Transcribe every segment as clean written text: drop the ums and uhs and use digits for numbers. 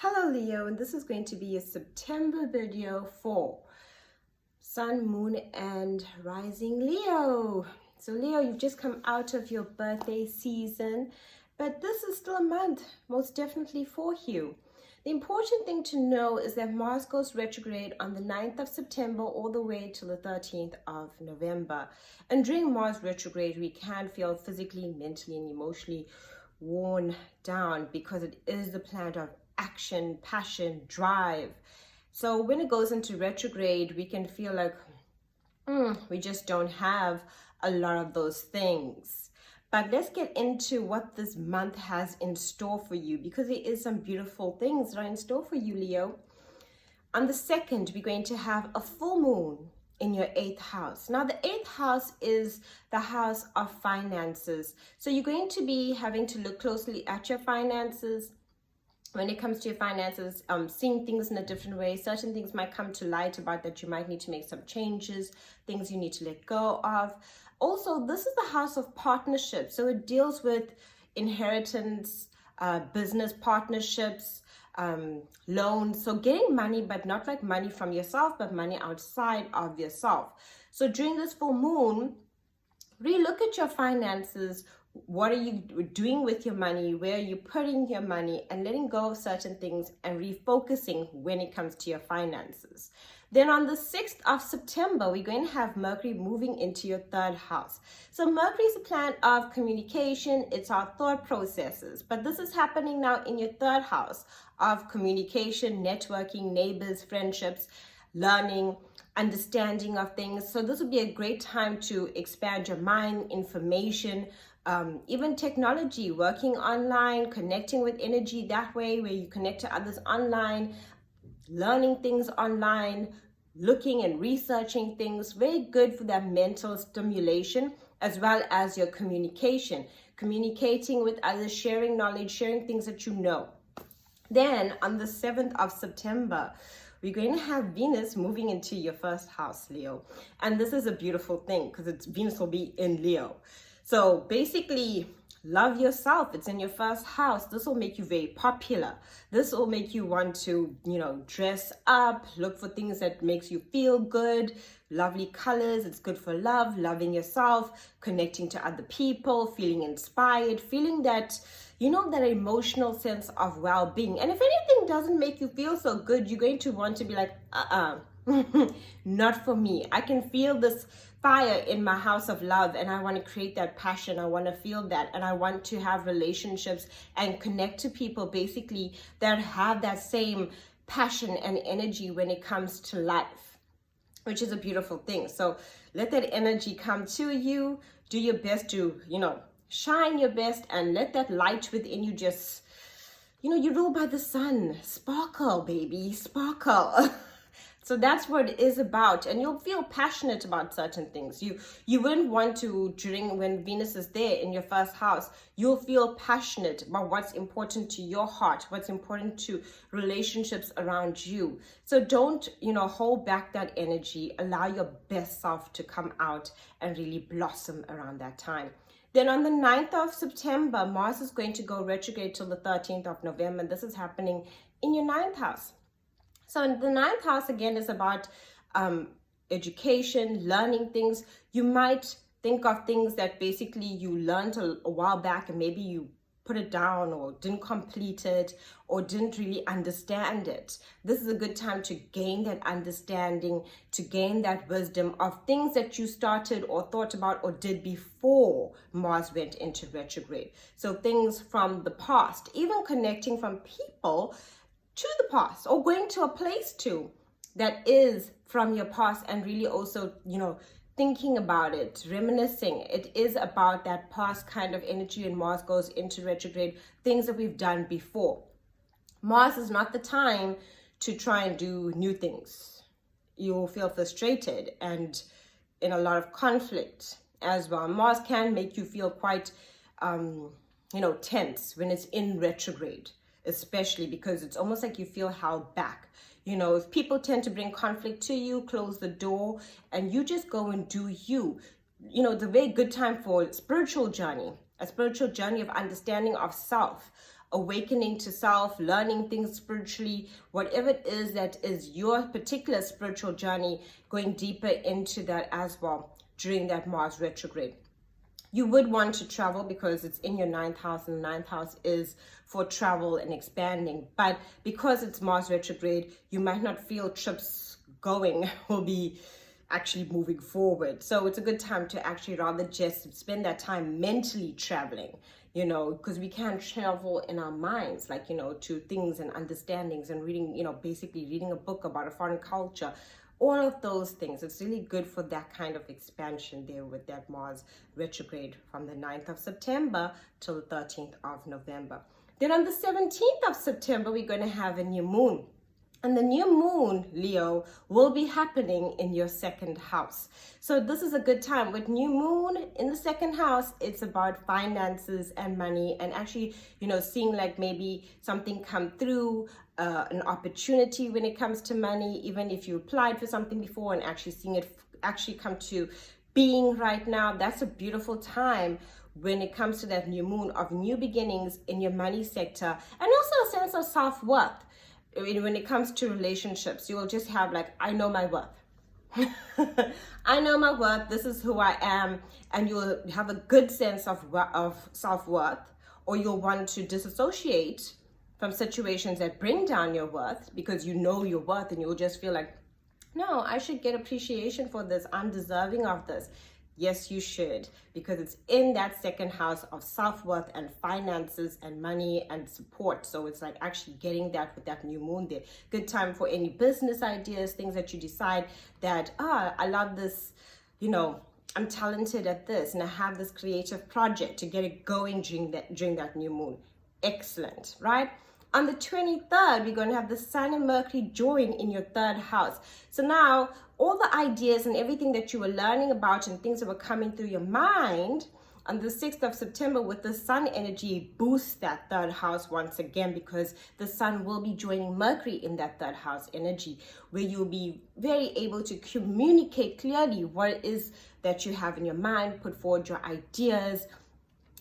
Hello Leo, and this is going to be a September video for Sun, Moon and Rising Leo. So Leo, you've just come out of your birthday season, but this is still a month most definitely for you. The important thing to know is that Mars goes retrograde on the 9th of September all the way till the 13th of November. And during Mars retrograde, we can feel physically, mentally and emotionally worn down because it is the planet of action, passion, drive. So when it goes into retrograde, we can feel like we just don't have a lot of those things. But let's get into what this month has in store for you, because there is some beautiful things that are in store for you, Leo. On the 2nd, we're going to have a full moon in your 8th house. Now, the 8th house is the house of finances. So you're going to be having to look closely at your finances. When it comes to your finances, seeing things in a different way. Certain things might come to light about that you might need to make some changes, things you need to let go of. Also, this is the house of partnerships. So it deals with inheritance, business partnerships, loans. So getting money, but not like money from yourself, but money outside of yourself. So during this full moon, relook at your finances. What are you doing with your money? Where are you putting your money? And letting go of certain things and refocusing when it comes to your finances. Then on the 6th of September, we're going to have Mercury moving into your 3rd house. So Mercury is a planet of communication. It's our thought processes. But this is happening now in your 3rd house of communication, networking, neighbors, friendships, learning, understanding of things. So this would be a great time to expand your mind, information, even technology, working online, connecting with energy that way, where you connect to others online, learning things online, looking and researching things. Very good for that mental stimulation, as well as your communication, communicating with others, sharing knowledge, sharing things that you know. Then on the 7th of September, we're going to have Venus moving into your 1st house, Leo. And this is a beautiful thing because Venus will be in Leo. So basically, love yourself. It's in your 1st house. This will make you very popular. This will make you want to, dress up, look for things that makes you feel good, lovely colors. It's good for love, loving yourself, connecting to other people, feeling inspired, feeling that, that emotional sense of well-being. And if anything doesn't make you feel so good, you're going to want to be like, not for me. I can feel this fire in my house of love, and I want to create that passion. I want to feel that, and I want to have relationships and connect to people basically that have that same passion and energy when it comes to life, which is a beautiful thing. So let that energy come to you. Do your best to, shine your best, and let that light within you just, you rule by the sun. Sparkle, baby, sparkle. So that's what it is about, and you'll feel passionate about certain things. You wouldn't want to, when Venus is there in your 1st house, you'll feel passionate about what's important to your heart, what's important to relationships around you. So don't, hold back that energy. Allow your best self to come out and really blossom around that time. Then on the 9th of September, Mars is going to go retrograde till the 13th of November, and this is happening in your 9th house. So the 9th house, again, is about education, learning things. You might think of things that basically you learned a while back, and maybe you put it down or didn't complete it or didn't really understand it. This is a good time to gain that understanding, to gain that wisdom of things that you started or thought about or did before Mars went into retrograde. So things from the past, even connecting from people to the past, or going to a place that is from your past, and really also, thinking about it, reminiscing. It is about that past kind of energy, and Mars goes into retrograde, things that we've done before. Mars is not the time to try and do new things. You will feel frustrated and in a lot of conflict as well. Mars can make you feel quite, tense when it's in retrograde, especially because it's almost like you feel held back. If people tend to bring conflict to you, close the door, and you just go and do you. It's a very good time for a spiritual journey of understanding of self, awakening to self, learning things spiritually, whatever it is that is your particular spiritual journey, going deeper into that as well during that Mars retrograde. You would want to travel because it's in your 9th house, and the 9th house is for travel and expanding. But because it's Mars retrograde, you might not feel trips going will be actually moving forward. So it's a good time to actually rather just spend that time mentally traveling, you know, because we can't travel in our minds, like, you know, to things and understandings and reading, you know, basically reading a book about a foreign culture. All of those things, it's really good for that kind of expansion there with that Mars retrograde from the 9th of September till the 13th of November. Then on the 17th of September, we're going to have a new moon. And the new moon, Leo, will be happening in your 2nd house. So this is a good time. With new moon in the 2nd house, it's about finances and money, and actually, you know, seeing like maybe something come through, an opportunity when it comes to money, even if you applied for something before and actually seeing it actually come to being right now. That's a beautiful time when it comes to that new moon of new beginnings in your money sector, and also a sense of self-worth. When it comes to relationships, you will just have like, I know my worth. I know my worth. This is who I am. And you'll have a good sense of self-worth, or you'll want to disassociate from situations that bring down your worth because you know your worth, and you'll just feel like, no, I should get appreciation for this. I'm deserving of this. Yes, you should, because it's in that 2nd house of self-worth and finances and money and support. So it's like actually getting that with that new moon there. Good time for any business ideas, things that you decide that, I love this, you know, I'm talented at this, and I have this creative project to get it going during that new moon. Excellent, right? On the 23rd, we're going to have the Sun and Mercury join in your 3rd house. So now all the ideas and everything that you were learning about and things that were coming through your mind on the 6th of September with the Sun energy boosts that 3rd house once again, because the Sun will be joining Mercury in that 3rd house energy, where you'll be very able to communicate clearly what it is that you have in your mind, put forward your ideas.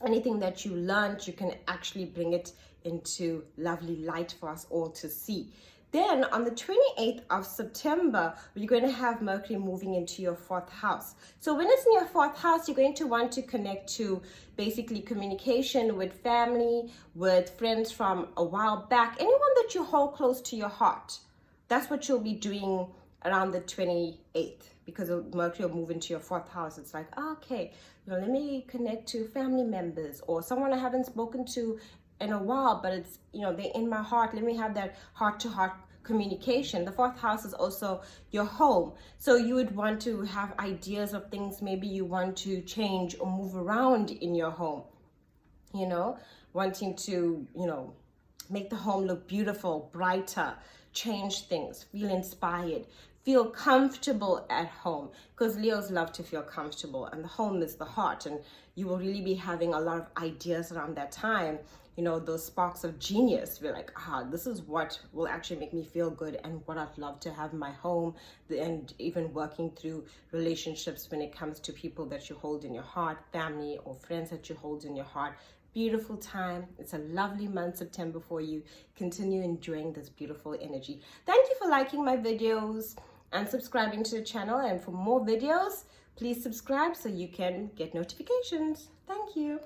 Anything that you learned, you can actually bring it into lovely light for us all to see. Then on the 28th of September, we're going to have Mercury moving into your 4th house. So when it's in your 4th house, you're going to want to connect to basically communication with family, with friends from a while back, anyone that you hold close to your heart. That's what you'll be doing around the 28th, because Mercury will move into your 4th house. It's like, okay, you know, let me connect to family members or someone I haven't spoken to in a while, but it's, you know, they're in my heart. Let me have that heart-to-heart communication. The 4th house is also your home. So you would want to have ideas of things maybe you want to change or move around in your home, you know, wanting to, you know, make the home look beautiful, brighter, change things, feel inspired, feel comfortable at home, because Leos love to feel comfortable, and the home is the heart, and you will really be having a lot of ideas around that time. You know, those sparks of genius. We're like, this is what will actually make me feel good and what I'd love to have in my home, and even working through relationships when it comes to people that you hold in your heart, family or friends that you hold in your heart. Beautiful time. It's a lovely month, September, for you. Continue enjoying this beautiful energy. Thank you for liking my videos and subscribing to the channel. And for more videos, please subscribe so you can get notifications. Thank you.